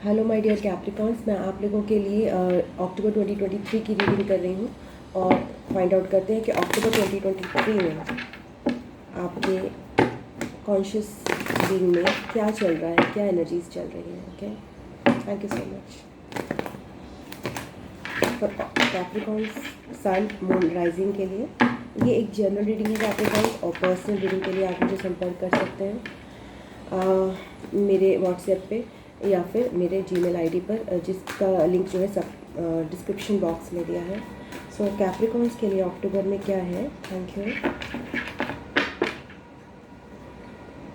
Hello my dear Capricorns, मैं आप लोगों के लिए अक्टूबर 2023 की रीडिंग कर रही हूँ और फाइंड आउट करते हैं कि अक्टूबर 2023 में आपके कॉन्शियस बीइंग में क्या चल रहा है, क्या एनर्जीज चल रही हैं। Okay, thank you so much for Capricorns sun moon rising के लिए। ये एक जनरल रीडिंग है कैप्रिकॉन्स, और पर्सनल रीडिंग के लिए आप मुझे संपर्क कर सकते हैं मेरे व्हाट्सएप पे या फिर मेरे जीमेल आईडी पर, जिसका लिंक जो है सब डिस्क्रिप्शन बॉक्स में दिया है। सो कैप्रिकॉन्स के लिए अक्टूबर में क्या है। Thank you.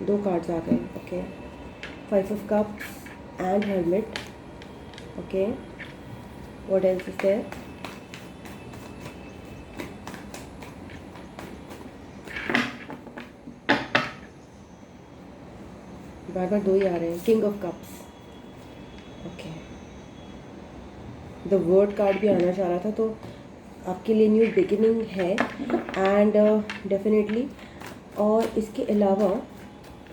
2 कार्ड्स आ गए। Okay, 5 of cups and hermit. Okay, what else is there? बार बार 2 ही आ रहे हैं। King of cups. Okay, the world card भी आना चाह रहा था, तो आपके लिए न्यू बिगिनिंग है एंड डेफिनेटली। और इसके अलावा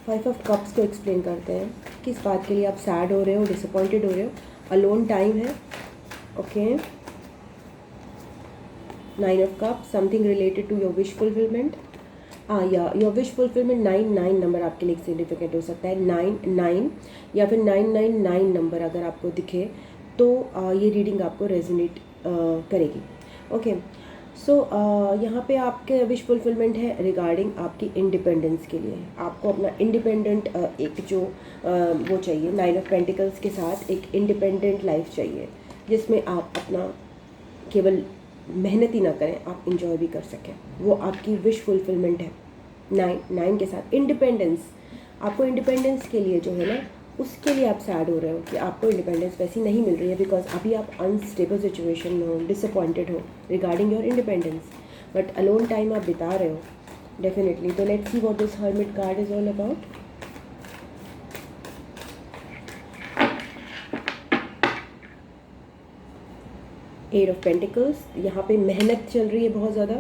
5 ऑफ कप्स को एक्सप्लेन करते हैं, किस बात के लिए आप सैड हो रहे हो, डिसअपॉइंटेड हो रहे हो। अलोन टाइम है। Okay, 9 of cups, something related to your wish fulfilment. या योर विश फुलफिलमेंट 9 नंबर आपके लिए सिग्निफिकेंट हो सकता है। 9 या फिर 999 नंबर अगर आपको दिखे तो ये रीडिंग आपको रेजोनेट करेगी। ओके, सो यहाँ पे आपके विश फुलफिलमेंट है रिगार्डिंग आपकी इंडिपेंडेंस के लिए। आपको अपना इंडिपेंडेंट एक जो वो चाहिए, 9 ऑफ पेंटिकल्स के साथ एक इंडिपेंडेंट लाइफ चाहिए, जिसमें आप अपना केवल मेहनत ही ना करें, आप इंजॉय भी कर सकें। वो आपकी विश फुलफिलमेंट है। 9 के साथ इंडिपेंडेंस। आपको इंडिपेंडेंस के लिए जो है ना, उसके लिए आप सैड हो रहे हो कि आपको इंडिपेंडेंस वैसी नहीं मिल रही है, बिकॉज अभी आप अनस्टेबल सिचुएशन में हो, डिसअपॉइंटेड हो regarding your independence, but alone time आप बिता रहे हो डेफिनेटली। तो let's see what this hermit card is all about. Eight of pentacles. यहाँ पे मेहनत चल रही है बहुत ज़्यादा।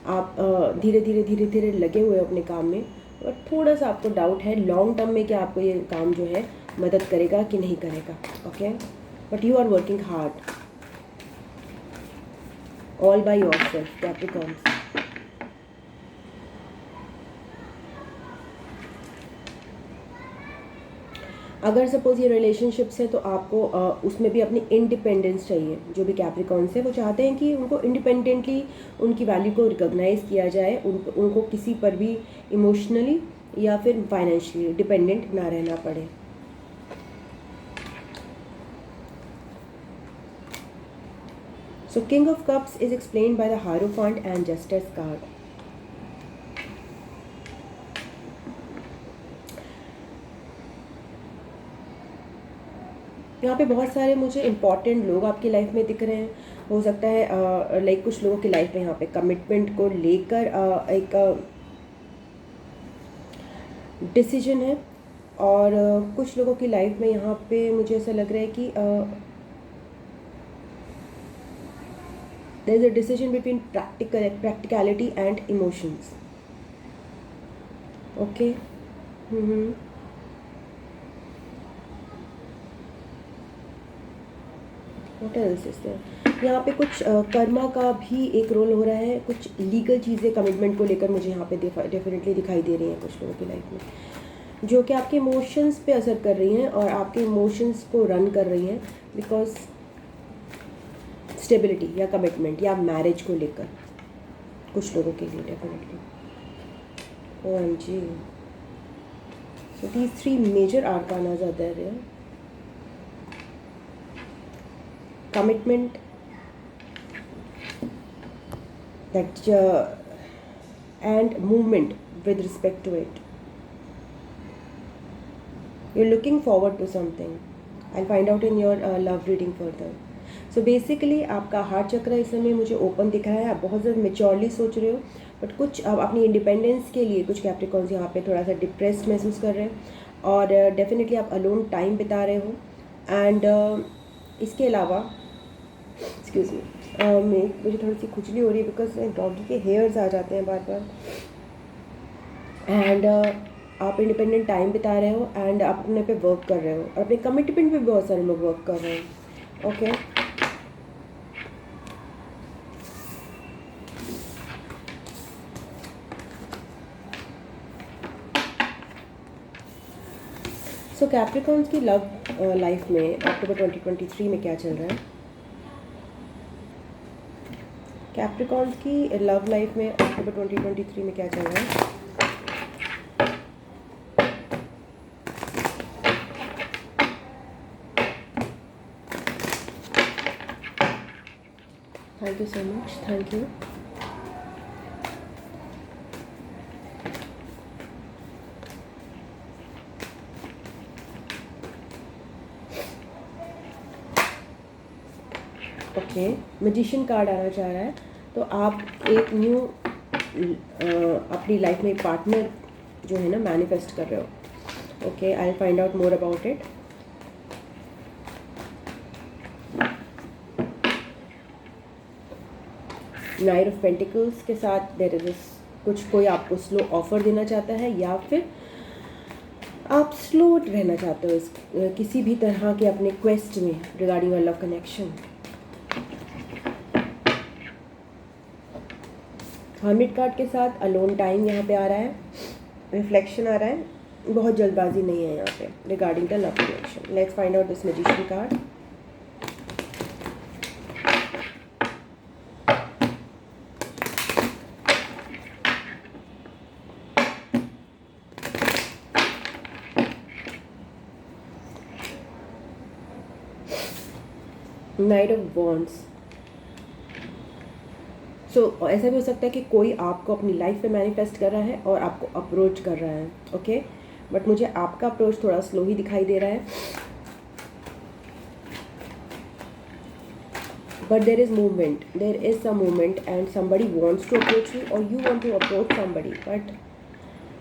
आप धीरे धीरे लगे हुए हो अपने काम में, और थोड़ा सा आपको डाउट है लॉन्ग टर्म में कि आपको ये काम जो है मदद करेगा कि नहीं करेगा। Okay, but you are working hard all by yourself Capricorns. अगर सपोज ये रिलेशनशिप्स है तो आपको उसमें भी अपनी इंडिपेंडेंस चाहिए। जो भी कैप्रिकॉर्न्स है वो चाहते हैं कि उनको इंडिपेंडेंटली उनकी वैल्यू को रिकॉग्नाइज किया जाए, उनको किसी पर भी इमोशनली या फिर फाइनेंशियली डिपेंडेंट ना रहना पड़े। So King of Cups is explained by the Hierophant and Justice card. यहाँ पे बहुत सारे मुझे इम्पॉर्टेंट लोग आपकी लाइफ में दिख रहे हैं। हो सकता है लाइक कुछ लोगों की लाइफ में यहाँ पे कमिटमेंट को लेकर एक डिसीजन है, और कुछ लोगों की लाइफ में यहाँ पे मुझे ऐसा लग रहा है कि there is a decision between practicality and emotions. Okay. What else is there? यहाँ पे कुछ कर्मा का भी एक रोल हो रहा है। कुछ लीगल चीज़ें कमिटमेंट को लेकर मुझे यहाँ पे डेफिनेटली दिखाई दे रही हैं कुछ लोगों की लाइफ में, जो कि आपके इमोशंस पे असर कर रही हैं और आपके इमोशंस को रन कर रही हैं, बिकॉज स्टेबिलिटी या कमिटमेंट या मैरिज को लेकर कुछ लोगों के लिए definitely. OMG, so these 3 major arcanas are there. Commitment, that and movement with respect to it. You're looking forward to something. I'll find out in your love reading further. So basically आपका heart चक्र इस समय मुझे open दिख रहा है। आप बहुत ज़्यादा मेच्योरली सोच रहे हो, बट कुछ आप अपनी इंडिपेंडेंस के लिए कुछ कैप्रिकॉर्न्स यहाँ पे थोड़ा सा डिप्रेस्ड महसूस कर रहे हैं, और डेफिनेटली आप अलोन टाइम बिता रहे हो। एंड इसके अलावा एक्सक्यूज़ मी, मुझे थोड़ी सी खुजली हो रही है बिकॉज डॉगी के हेयर्स आ जाते हैं बार बार। एंड आप इंडिपेंडेंट टाइम बिता रहे हो एंड आप अपने पे वर्क कर रहे हो, और अपने कमिटमेंट पे भी बहुत सारे लोग वर्क कर रहे हैं। ओके, सो कैप्रिकॉर्न्स की लव लाइफ में अक्टूबर 2023 में क्या चल रहा है? कैप्रिकॉर्न्स की लव लाइफ में अक्टूबर 2023 में क्या चल रहा है? Thank you so much, thank you. Okay, magician card आना चाह रहा है, तो आप एक न्यू अपनी लाइफ में पार्टनर जो है ना मैनिफेस्ट कर रहे हो। Okay, I will find out more about it. Night of pentacles के साथ देयर इज कुछ, कोई आपको स्लो ऑफर देना चाहता है, या फिर आप स्लो रहना चाहते हो इस किसी भी तरह के अपने क्वेस्ट में regarding your love connection. Hermit card के साथ अलोन टाइम यहाँ पे आ रहा है, रिफ्लेक्शन आ रहा है, बहुत जल्दबाजी नहीं है यहाँ पे regarding the love connection. Let's find out this magician card. Knight of wands. So ऐसा भी हो सकता है कि कोई आपको अपनी लाइफ में मैनिफेस्ट कर रहा है और आपको अप्रोच कर रहा है। ओके, बट मुझे आपका अप्रोच थोड़ा स्लो ही दिखाई दे रहा है, but there is movement, there is some movement and somebody wants to approach you or you want to approach somebody, but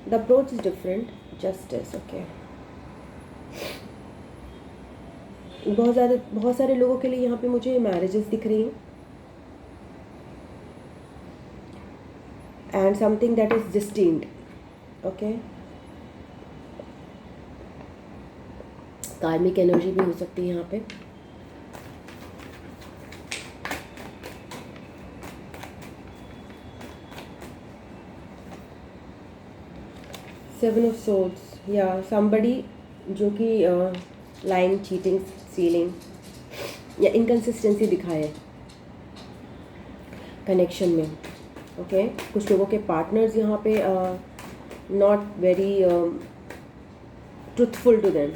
the approach is different. Justice, okay. बहुत सारे लोगों के लिए यहाँ पे मुझे मैरिजेस दिख रही हैं, and something that is destined. Okay, karmic energy भी हो सकती है यहाँ पे। सेवन ऑफ सोर्ड्स, या somebody जो कि लाइंग, चीटिंग, स्टीलिंग या इनकन्सिस्टेंसी दिखाए कनेक्शन में। ओके, कुछ लोगों के पार्टनर्स यहाँ पे not very truthful to them.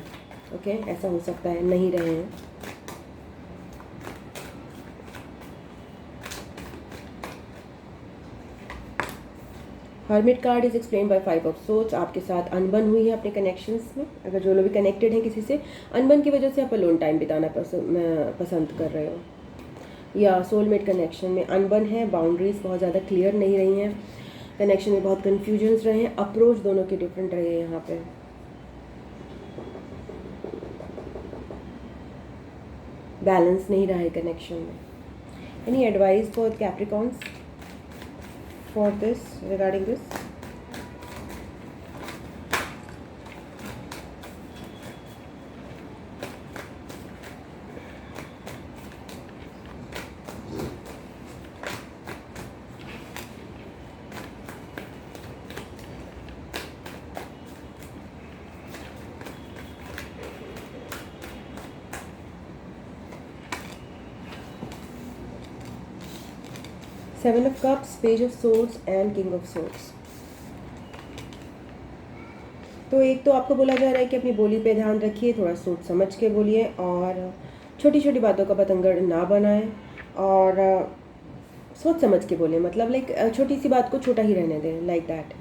Okay, ऐसा हो सकता है, नहीं रहे हैं। Hermit card is explain by 5 of swords. आपके साथ अनबन हुई है अपने कनेक्शंस में, अगर जो लोग भी कनेक्टेड हैं किसी से, अनबन की वजह से आप अलोन टाइम बिताना पसंद कर रहे हो, या सोलमेट कनेक्शन में अनबन है, बाउंड्रीज बहुत ज़्यादा क्लियर नहीं रही हैं, कनेक्शन में बहुत कन्फ्यूजन्स रहे हैं, अप्रोच दोनों के डिफरेंट रहे हैं यहाँ पे। बैलेंस नहीं रहा है कनेक्शन में। Any advice for Capricorns for this, regarding this? Seven of cups, page of swords and king of swords. तो एक तो आपको बोला जा रहा है कि अपनी बोली पे ध्यान रखिए, थोड़ा सोच समझ के बोलिए, और छोटी छोटी बातों का पतंगड़ ना बनाएं, और सोच समझ के बोलें, मतलब लाइक छोटी सी बात को छोटा ही रहने दें, लाइक दैट।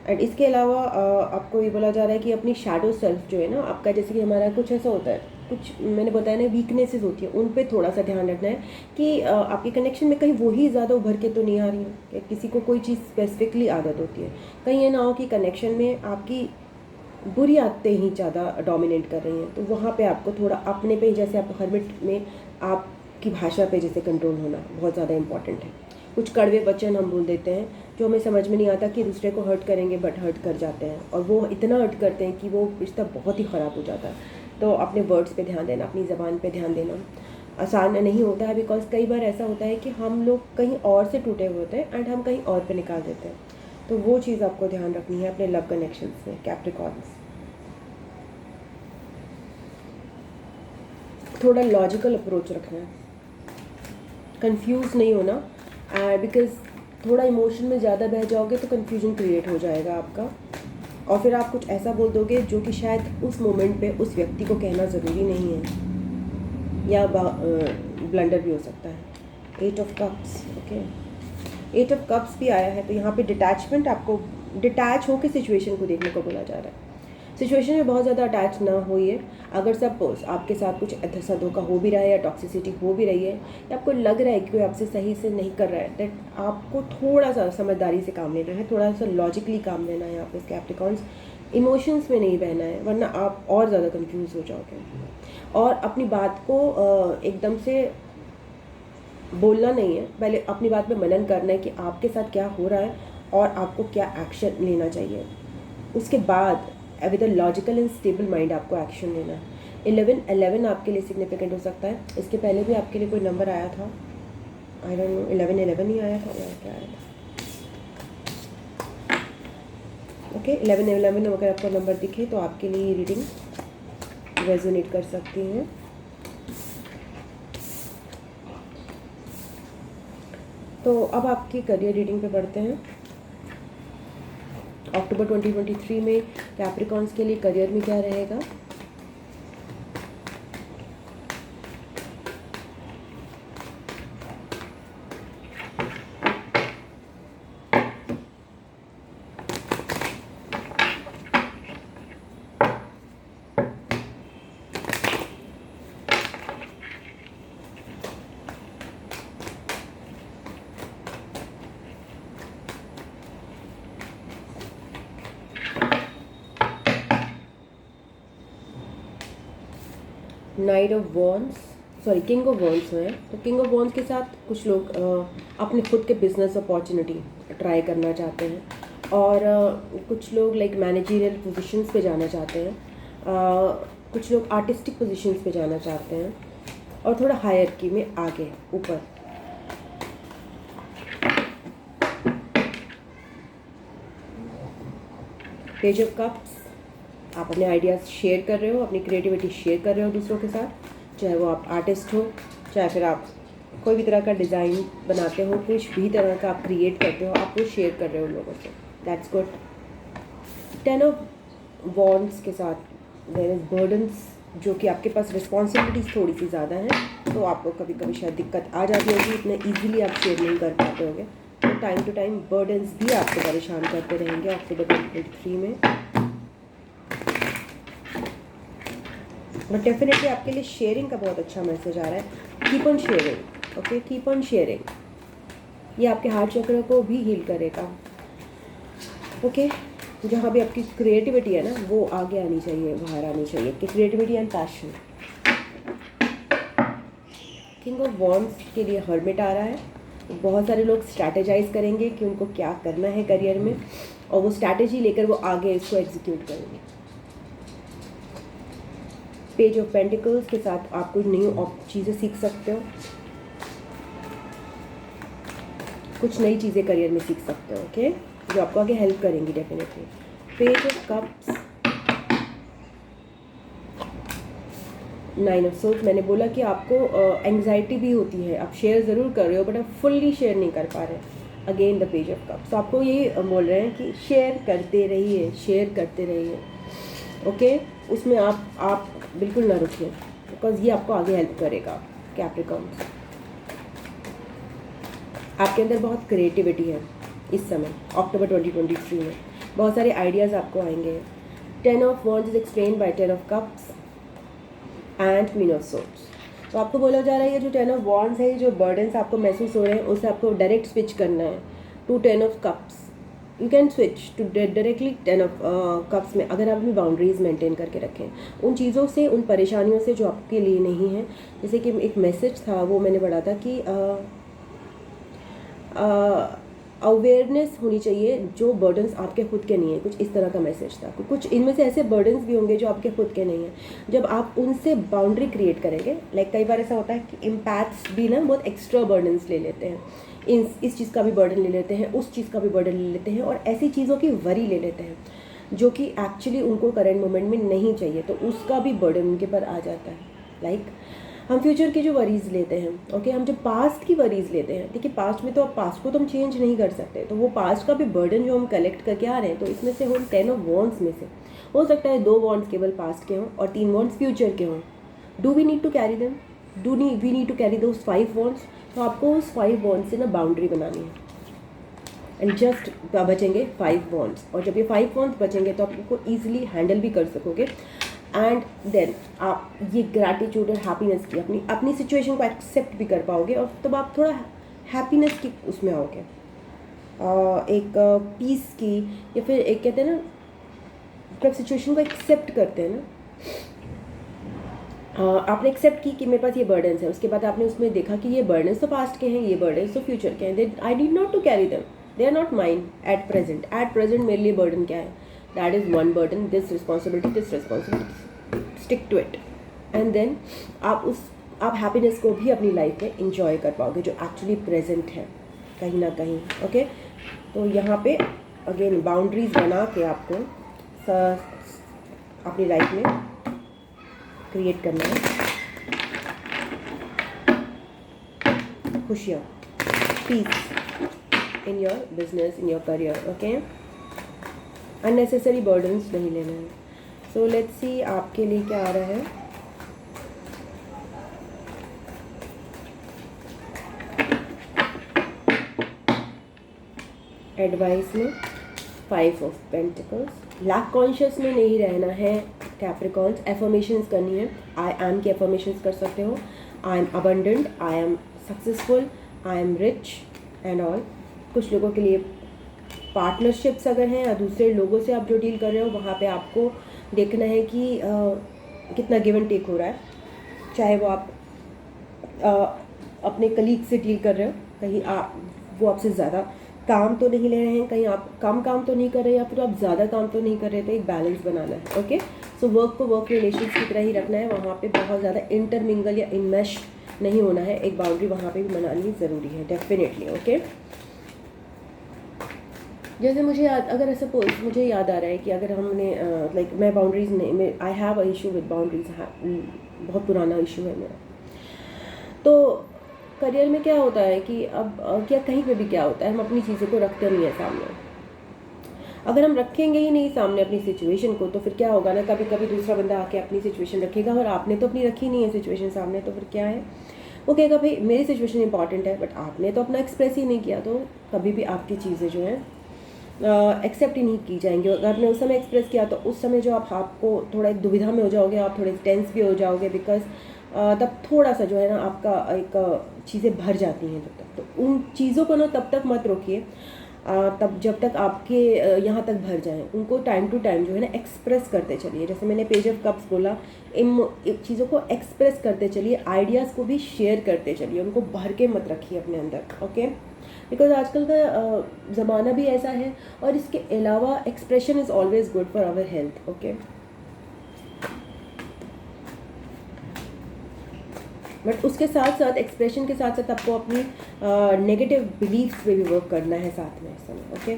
एंड इसके अलावा आपको ये बोला जा रहा है कि अपनी शैडो सेल्फ जो है ना आपका, जैसे कि हमारा कुछ ऐसा होता है, कुछ मैंने बताया ना वीकनेसेस होती है, उन पे थोड़ा सा ध्यान रखना है कि आपके कनेक्शन में कहीं वही ज़्यादा उभर के तो नहीं आ रही है, कि किसी को कोई चीज़ स्पेसिफिकली आदत होती है, कहीं ये ना हो कि कनेक्शन में आपकी बुरी आदतें ही ज़्यादा डोमिनेट कर रही हैं, तो वहाँ पे आपको थोड़ा अपने पे, जैसे आप हर्मिट में आपकी भाषा पे जैसे कंट्रोल होना बहुत ज़्यादा इम्पॉर्टेंट है। कुछ कड़वे वचन हम बोल देते हैं जो हमें समझ में नहीं आता कि दूसरे को हर्ट करेंगे, बट हर्ट कर जाते हैं, और वो इतना हर्ट करते हैं कि वो रिश्ता बहुत ही ख़राब हो जाता है। तो अपने वर्ड्स पे ध्यान देना, अपनी ज़बान पे ध्यान देना आसान नहीं होता है, बिकॉज कई बार ऐसा होता है कि हम लोग कहीं और से टूटे हुए होते हैं एंड हम कहीं और पे निकाल देते हैं। तो वो चीज़ आपको ध्यान रखनी है अपने लव कनेक्शंस में कैप्रिकॉर्न्स। थोड़ा लॉजिकल अप्रोच रखना है, कंफ्यूज नहीं होना, बिकॉज थोड़ा इमोशन में ज़्यादा बह जाओगे तो कन्फ्यूजन क्रिएट हो जाएगा आपका, और फिर आप कुछ ऐसा बोल दोगे जो कि शायद उस मोमेंट पे उस व्यक्ति को कहना ज़रूरी नहीं है, या ब्लंडर भी हो सकता है। 8 of cups, okay, 8 of cups भी आया है, तो यहाँ पे डिटैचमेंट, आपको डिटैच होकर सिचुएशन को देखने को बोला जा रहा है। सिचुएशन में बहुत ज़्यादा अटैच ना होइए। अगर सपोज आपके साथ कुछ ऐसा धोखा हो भी रहा है या टॉक्सिसिटी हो भी रही है, या आपको लग रहा है कि कोई आपसे सही से नहीं कर रहा है, दैट आपको थोड़ा सा समझदारी से काम लेना है, थोड़ा सा लॉजिकली काम लेना है यहाँ पे कैप्रिकॉर्न्स। इमोशंस में नहीं बहना है, वरना आप और ज़्यादा कंफ्यूज हो जाओगे। और अपनी बात को एकदम से बोलना नहीं है, पहले अपनी बात पे मनन करना है कि आपके साथ क्या हो रहा है और आपको क्या एक्शन लेना चाहिए। उसके बाद with a logical and stable mind आपको एक्शन लेना है। 11 आपके लिए सिग्निफिकेंट हो सकता है। इसके पहले भी आपके लिए कोई नंबर आया था, आई डोंट नो, 11 ही आया था या क्या आया था। ओके, 11 अगर आपको नंबर दिखे तो आपके लिए रीडिंग रेजोनेट कर सकती हैं। तो अब आपकी करियर रीडिंग पे बढ़ते हैं। अक्टूबर 2023 में कैप्रिकॉर्न्स के लिए करियर में क्या रहेगा। Night of wands, sorry king of wands हैं। तो किंग ऑफ वॉन्ड्स के साथ कुछ लोग अपने खुद के बिजनेस अपॉर्चुनिटी ट्राई करना चाहते हैं, और कुछ लोग लाइक मैनेजरियल पोजीशंस पे जाना चाहते हैं, कुछ लोग आर्टिस्टिक पोजीशंस पे जाना चाहते हैं, और थोड़ा हायरार्की में आगे ऊपर। पेज ऑफ कप्स, आप अपने आइडियाज़ शेयर कर रहे हो, अपनी क्रिएटिविटी शेयर कर रहे हो दूसरों के साथ, चाहे वो आप आर्टिस्ट हो, चाहे फिर आप कोई भी तरह का डिज़ाइन बनाते हो, कुछ भी तरह का आप क्रिएट करते हो, आप वो शेयर कर रहे हो लोगों से, दैट्स गुड। 10 ऑफ वॉन्ड्स के साथ देयर इज़ बर्डन्स, जो कि आपके पास रिस्पॉन्सिबिलिटीज़ थोड़ी सी ज़्यादा हैं, तो आपको कभी कभी शायद दिक्कत आ जाती होगी, इतना ईजिली आप शेयर नहीं कर पाते होंगे, तो टाइम टू टाइम बर्डन्स भी आपको परेशान करते रहेंगे अक्टूबर 2023 में। बट डेफिनेटली आपके लिए शेयरिंग का बहुत अच्छा मैसेज आ रहा है। Keep on sharing, okay, keep on sharing. ये आपके हार्ट चक्र को भी हील करेगा। ओके, जहाँ भी आपकी क्रिएटिविटी है ना, वो आगे आनी चाहिए, बाहर आनी चाहिए कि creativity and passion. King of wands के लिए हर्मिट आ रहा है। बहुत सारे लोग स्ट्रैटेजाइज करेंगे कि उनको क्या करना है करियर में, और वो स्ट्रैटेजी लेकर वो आगे इसको एग्जीक्यूट करेंगे। पेज ऑफ पेंटिकल्स के साथ आप कुछ नई चीज़ें सीख सकते हो, कुछ नई चीज़ें करियर में सीख सकते हो, ओके, जो आपको आगे हेल्प करेंगी definitely. Page of cups, 9 of swords, मैंने बोला कि आपको एंग्जाइटी भी होती है, आप शेयर ज़रूर कर रहे हो बट आप फुल्ली शेयर नहीं कर पा रहे। Again the page of cups, तो आपको ये बोल रहे हैं कि शेयर करते रहिए, शेयर करते रहिए, ओके। उसमें आप बिल्कुल ना रुकिए, बिकॉज ये आपको आगे हेल्प करेगा। कैप्रिकॉर्न्स, आपके अंदर बहुत क्रिएटिविटी है इस समय अक्टूबर 2023 में, बहुत सारे आइडियाज़ आपको आएंगे। 10 of wands is explain bye 10 of cups and queen of swords. तो आपको बोला जा रहा है ये जो 10 ऑफ वॉन्ड्स है, जो बर्डन्स आपको महसूस हो रहे हैं, उससे आपको डायरेक्ट स्विच करना है to 10 of cups. You can switch to directly 10 of cups में, अगर आप अपनी बाउंड्रीज मेंटेन करके रखें उन चीज़ों से, उन परेशानियों से जो आपके लिए नहीं है। जैसे कि एक मैसेज था वो मैंने पढ़ा था कि अवेयरनेस होनी चाहिए जो बर्डन्स आपके खुद के नहीं है, कुछ इस तरह का मैसेज था। कुछ इनमें से ऐसे बर्डन्स भी होंगे जो आपके खुद के नहीं हैं। जब आप उनसे बाउंड्री क्रिएट करेंगे, लाइक कई बार ऐसा होता है कि इम्पैथ्स भी ना बहुत एक्स्ट्रा बर्डन्स ले लेते हैं, इस चीज़ का भी बर्डन ले लेते हैं, उस चीज़ का भी बर्डन ले लेते हैं, और ऐसी चीज़ों की वरी ले लेते हैं जो कि एक्चुअली उनको करेंट मोमेंट में नहीं चाहिए, तो उसका भी बर्डन उनके पर आ जाता है। लाइक हम फ्यूचर की जो वरीज़ लेते हैं, ओके, हम जो पास्ट की वरीज़ लेते हैं, देखिए पास्ट में तो अब पास्ट को तो हम चेंज नहीं कर सकते, तो वो पास्ट का भी बर्डन जो हम कलेक्ट करके आ रहे हैं, तो इसमें से हम 10 ऑफ वॉन्ड्स में से हो सकता है 2 वॉन्ड्स केवल पास्ट के हों और 3 वॉन्ड्स फ्यूचर के हों। Do we need to carry them? We need to carry those 5 wands? तो आपको उस 5 वॉन्ड्स से ना बाउंड्री बनानी है, एंड जस्ट बचेंगे 5 वॉन्ड्स, और जब ये 5 वॉन्ड्स बचेंगे तो आप इनको ईजिली हैंडल भी कर सकोगे। एंड देन आप ये ग्रैटिट्यूड और हैप्पीनेस की अपनी सिचुएशन को एक्सेप्ट भी कर पाओगे, और तब आप थोड़ा हैप्पीनेस की उसमें आओगे, एक पीस की, या फिर एक कहते हैं ना, जब सिचुएशन को एक्सेप्ट करते हैं ना, आपने एक्सेप्ट की कि मेरे पास ये बर्डन्स है, उसके बाद आपने उसमें देखा कि ये बर्डन्स तो पास्ट के हैं, ये बर्डन्स तो फ्यूचर के हैं, I need not to carry them, they are not mine at present मेरे लिए बर्डन क्या है, that is one burden, this responsibility, stick to it, and then आप हैप्पीनेस को भी अपनी लाइफ में इंजॉय कर पाओगे जो एक्चुअली प्रेजेंट है कहीं ना कहीं। ओके, तो यहाँ पे अगेन बाउंड्रीज बना के आपको अपनी लाइफ में क्रिएट करना है खुशियाँ, peace in your business, in your career. Okay, unnecessary burdens नहीं लेना है। सो लेट्स सी आपके लिए क्या आ रहा है। एडवाइस में 5 ऑफ पेंटिकल्स, लैक कॉन्शियस में नहीं रहना है कैप्रिकॉन्स, एफर्मेशंस करनी है। आई एम की एफर्मेशंस कर सकते हो, I am abundant, I am successful, I am rich and all. कुछ लोगों के लिए पार्टनरशिप्स अगर हैं या दूसरे लोगों से आप जो डील कर रहे हो, वहाँ पे आपको देखना है कि कितना गिव एंड टेक हो रहा है, चाहे वो आप अपने कलीग से डील कर रहे हो, कहीं वो आपसे ज़्यादा काम तो नहीं ले रहे हैं, कहीं आप कम काम तो नहीं कर रहे, या फिर आप ज़्यादा काम तो नहीं कर रहे, तो एक बैलेंस बनाना है। ओके, सो वर्क को वर्क रिलेशंस की तरह ही रखना है, वहाँ पे बहुत ज़्यादा इंटरमिंगल या इनमेश नहीं होना है, एक बाउंड्री वहाँ पे भी बनानी ज़रूरी है डेफिनेटली। ओके, जैसे अगर सपोज मुझे याद आ रहा है कि अगर हमने लाइक मैं बाउंड्रीज नहीं, I have a issue with boundaries, बहुत पुराना इशू है मेरा। तो करियर में क्या होता है कि अब क्या कहीं पे भी क्या होता है, हम अपनी चीज़ों को रखते नहीं है सामने। अगर हम रखेंगे ही नहीं सामने अपनी सिचुएशन को, तो फिर क्या होगा ना, कभी कभी दूसरा बंदा आके अपनी सिचुएशन रखेगा और आपने तो अपनी रखी नहीं है सिचुएशन सामने, तो फिर क्या है, वो कहेगा भाई मेरी सिचुएशन इंपॉर्टेंट है, बट आपने तो अपना एक्सप्रेस ही नहीं किया, तो कभी भी आपकी चीज़ें जो हैं एक्सेप्ट ही नहीं की जाएंगी। अगर आपने उस समय एक्सप्रेस किया तो उस समय जो आपको थोड़ा एक दुविधा में हो जाओगे, आप थोड़े टेंस भी हो जाओगे, बिकॉज तब थोड़ा सा जो है ना आपका एक चीज़ें भर जाती हैं तब तक, तो उन चीज़ों को ना तब तक मत रोकिए, तब जब तक आपके यहाँ तक भर जाएं, उनको टाइम टू टाइम जो है ना एक्सप्रेस करते चलिए। जैसे मैंने पेज ऑफ कप्स बोला, इन चीज़ों को एक्सप्रेस करते चलिए, आइडियाज़ को भी शेयर करते चलिए, उनको भर के मत रखिए अपने अंदर। ओके, बिकॉज आजकल का ज़माना भी ऐसा है, और इसके अलावा expression is always good for our health. Okay, but उसके साथ साथ एक्सप्रेशन के साथ साथ आपको अपनी नेगेटिव बिलीफ्स पे भी वर्क करना है साथ में इस समय। Okay,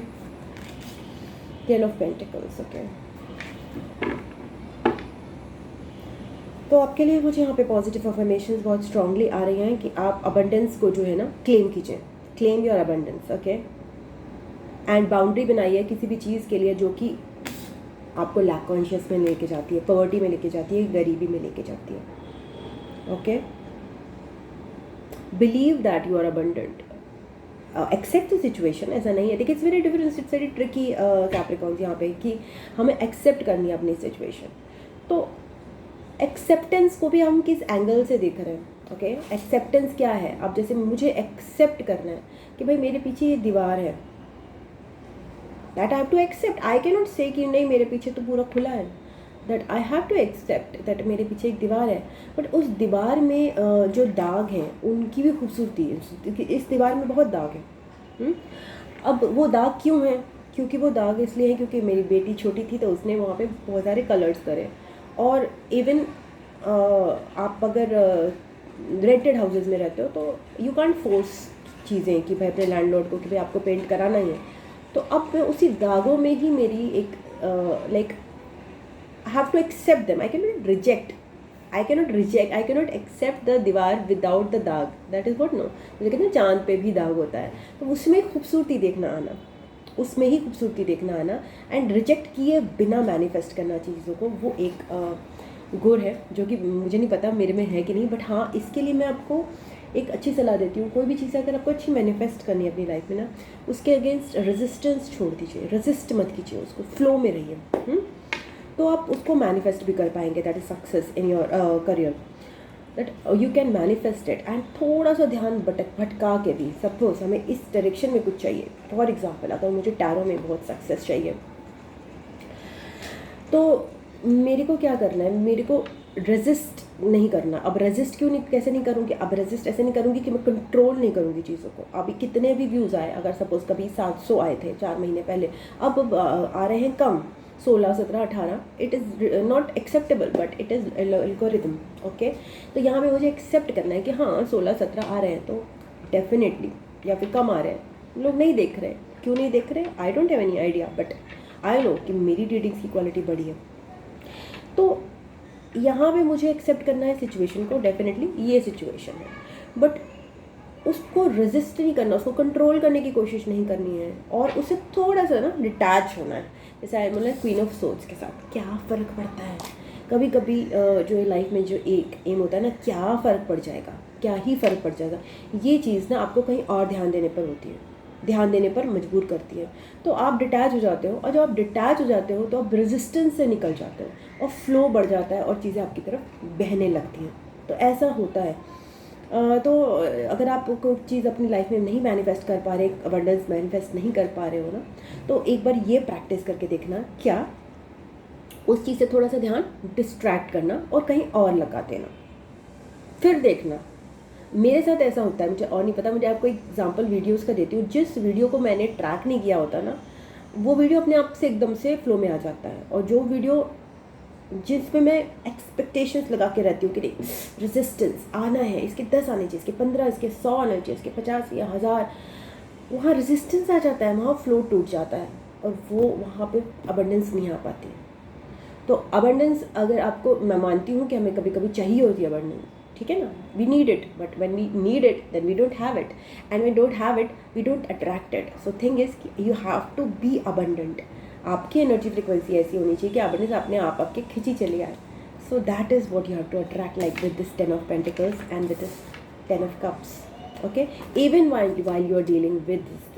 10 of pentacles. ओके, तो आपके लिए मुझे यहाँ पे पॉजिटिव अफर्मेशंस बहुत स्ट्रांगली आ रही हैं कि आप अबंडेंस को जो है ना क्लेम कीजिए, claim your abundance. Okay, and boundary बनाइए किसी भी चीज़ के लिए जो कि आपको लैक कॉन्शियस में लेके जाती है, पॉवर्टी में लेके जाती है, गरीबी में लेके जाती है। Okay, believe that you are abundant, accept the situation. ऐसा नहीं है, देखिए it's very different, it's very tricky Capricorns यहाँ पे, कि हमें एक्सेप्ट करनी है अपनी सिचुएशन। तो एक्सेप्टेंस को भी हम किस एंगल से देख रहे हैं। ओके, एक्सेप्टेंस क्या है, अब जैसे मुझे एक्सेप्ट करना है कि भाई मेरे पीछे ये दीवार है, that I have to accept. I can not say कि नहीं मेरे पीछे तो पूरा खुला है, that I have to accept that मेरे पीछे एक दीवार है, बट उस दीवार में जो दाग हैं उनकी भी खूबसूरती है, इस दीवार में बहुत दाग है, अब वो दाग क्यों है? क्योंकि वो दाग इसलिए है क्योंकि मेरी बेटी छोटी थी तो उसने वहाँ पे बहुत सारे कलर्स करे। और इवन आप अगर रेंटेड हाउसेज में रहते हो तो यू कांट फोर्स चीज़ें कि भाई अपने लैंडलॉर्ड को कि भाई आपको पेंट कराना ही है। तो अब मैं उसी दागों में ही मेरी एक like I have to accept them, I cannot accept the दीवार विदाउट द दाग, दैट इज़ वॉट नो। मुझे कहते हैं चांद पे भी दाग होता है, तो उसमें खूबसूरती देखना आना, उसमें ही खूबसूरती देखना आना एंड रिजेक्ट किए बिना मैनिफेस्ट करना चीज़ों को, वो एक गुण है जो कि मुझे नहीं पता मेरे में है कि नहीं, बट हाँ इसके लिए मैं आपको एक अच्छी सलाह देती हूँ। कोई भी चीज़ अगर आपको अच्छी मैनिफेस्ट करनी है अपनी लाइफ में ना, उसके अगेंस्ट रेजिस्टेंस छोड़ दीजिए, रेजिस्ट मत कीजिए उसको, फ्लो में रहिए। तो आप उसको मैनिफेस्ट भी कर पाएंगे, that is success in your career, that you can manifest it. And थोड़ा सा ध्यान भटका के भी, सपोज हमें इस डायरेक्शन में कुछ चाहिए, फॉर एग्जाम्पल अगर मुझे टैरो में बहुत सक्सेस चाहिए तो मेरे को क्या करना है, मेरे को रेजिस्ट नहीं करना। अब रेजिस्ट क्यों नहीं, कैसे नहीं करूँगी? अब रेजिस्ट ऐसे नहीं करूँगी कि मैं कंट्रोल नहीं करूँगी चीज़ों को। अभी कितने भी व्यूज़ आए, अगर सपोज कभी 700 आए थे 4 महीने पहले, अब आ रहे हैं कम, 16, 17, 18, it is not acceptable but it is algorithm. Okay, तो यहाँ पे मुझे एक्सेप्ट करना है कि हाँ 16, 17 आ रहे हैं तो डेफिनेटली, या फिर कम आ रहे हैं, लोग नहीं देख रहे, क्यों नहीं देख रहे? I don't have any idea, but I know कि मेरी रीडिंग्स की क्वालिटी बढ़ी है। तो यहाँ पे मुझे एक्सेप्ट करना है सिचुएशन को, डेफिनेटली ये सिचुएशन है, बट उसको रेजिस्ट नहीं करना, उसको कंट्रोल करने की कोशिश नहीं करनी है, और उससे थोड़ा सा ना डिटैच होना है। जैसे मतलब क्वीन ऑफ सोर्ड्स के साथ क्या फ़र्क पड़ता है, कभी कभी जो लाइफ में जो एक एम होता है ना, क्या फ़र्क पड़ जाएगा, क्या ही फ़र्क पड़ जाएगा, ये चीज़ ना आपको कहीं और ध्यान देने पर होती है, ध्यान देने पर मजबूर करती है। तो आप डिटैच हो जाते हो, और जब आप डिटैच हो जाते हो तो आप रेजिस्टेंस से निकल जाते हो और फ्लो बढ़ जाता है और चीज़ें आपकी तरफ बहने लगती हैं। तो ऐसा होता है। तो अगर आप कोई चीज़ अपनी लाइफ में नहीं मैनिफेस्ट कर पा रहे, अबंडेंस मैनिफेस्ट नहीं कर पा रहे हो ना, तो एक बार ये प्रैक्टिस करके देखना, क्या उस चीज़ से थोड़ा सा ध्यान डिस्ट्रैक्ट करना और कहीं और लगा देना, फिर देखना। मेरे साथ ऐसा होता है, मुझे और नहीं पता, मुझे आपको एग्जांपल वीडियोस का देती हूँ। जिस वीडियो को मैंने ट्रैक नहीं किया होता ना, वो वीडियो अपने आप से एकदम से फ्लो में आ जाता है, और जो वीडियो जिसमें मैं एक्सपेक्टेशंस लगा के रहती हूँ कि नहीं रेजिस्टेंस आना है, इसके 10 आने चाहिए, इसके 15, इसके 100 आने चाहिए, इसके 50 या 1000, वहाँ रेजिस्टेंस आ जाता है, वहाँ फ्लो टूट जाता है, और वो वहाँ पे अबंडेंस नहीं आ पाती है। तो अबंडेंस अगर आपको, मैं मानती हूँ कि हमें कभी कभी चाहिए होती है अबंडेंस, ठीक है ना, we need it, but when we need it then we don't have it, and we don't have it we don't attract it. So thing is you have to be abundant. आपकी energy frequency ऐसी होनी चाहिए कि abundance अपने आप आपके खिंची चली आए। So that is what you have to attract, like with this 10 of Pentacles and with this 10 of Cups. Okay, even while you are dealing with this,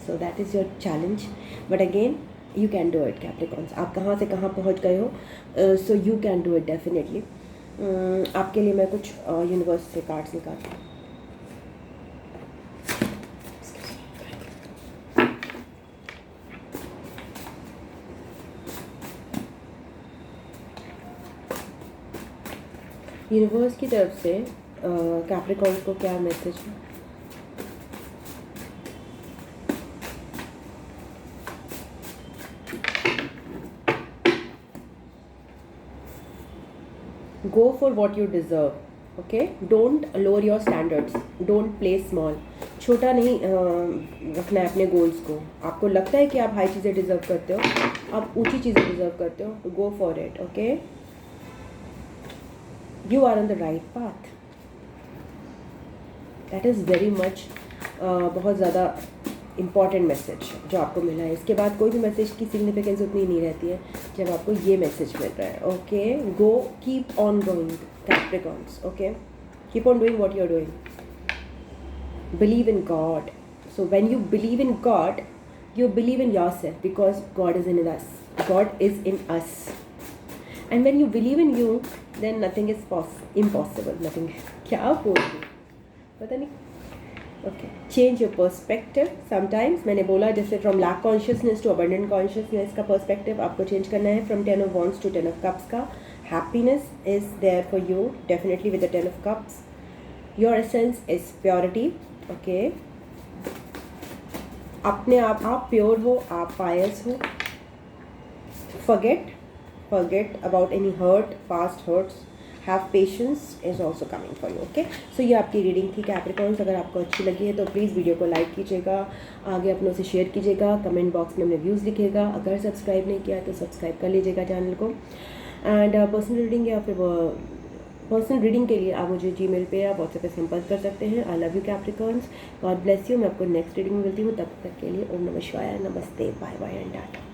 so that is your challenge, but again you can do it, Capricorns. आप कहाँ से कहाँ पहुँच गए हो, so you can do it definitely. आपके लिए मैं कुछ यूनिवर्स से कार्ड्स निकालती हूँ। यूनिवर्स की तरफ से कैप्रिकॉर्न्स को क्या मैसेज है? Go for what you deserve. Okay, don't lower your standards, don't play small. छोटा नहीं रखना है अपने गोल्स को। आपको लगता है कि आप हाई चीज़ें डिजर्व करते हो, आप ऊंची चीज़ें डिजर्व करते हो, तो go for it. Okay, you are on the right path. That is very much बहुत ज़्यादा इम्पॉर्टेंट मैसेज जो आपको मिला है। इसके बाद कोई भी मैसेज की सिग्निफिकेंस उतनी नहीं रहती है जब आपको ये मैसेज मिल रहा है। Okay, go, keep on going Capricorns. Okay, keep on doing what you are doing, believe in God. So when you believe in God, you believe in yourself, because God is in us. God is in us. And when you believe in you, then nothing is impossible. Nothing. क्या बोल रही पता नहीं। Okay, change your perspective. Sometimes मैंने बोला जैसे from lack consciousness to abundant consciousness का perspective आपको change करना है, from 10 of Wands to 10 of Cups का। Happiness is there for you, definitely with the 10 of Cups. Your essence is purity. Okay, अपने आप प्योर हो, आप पायस हो, forget about any hurt, past hurts, have patience is also coming for you. Okay, so ये आपकी reading थी Capricorns. अगर आपको अच्छी लगी है तो प्लीज़ वीडियो को लाइक कीजिएगा, आगे अपनों से शेयर कीजिएगा, कमेंट बॉक्स में अपने व्यूज़ लिखिएगा। अगर सब्सक्राइब नहीं किया तो सब्सक्राइब कर लीजिएगा चैनल को। एंड पर्सनल रीडिंग या फिर पर्सनल रीडिंग के लिए आप मुझे जीमेल पे या व्हाट्सएप पे संपर्क कर सकते हैं। I love you Capricorns, God bless you. मैं आपको नेक्स्ट रीडिंग में मिलती हूँ, तब तक के लिए ओम नमः शिवाय, नमस्ते, बाय बाय एंड टाटा।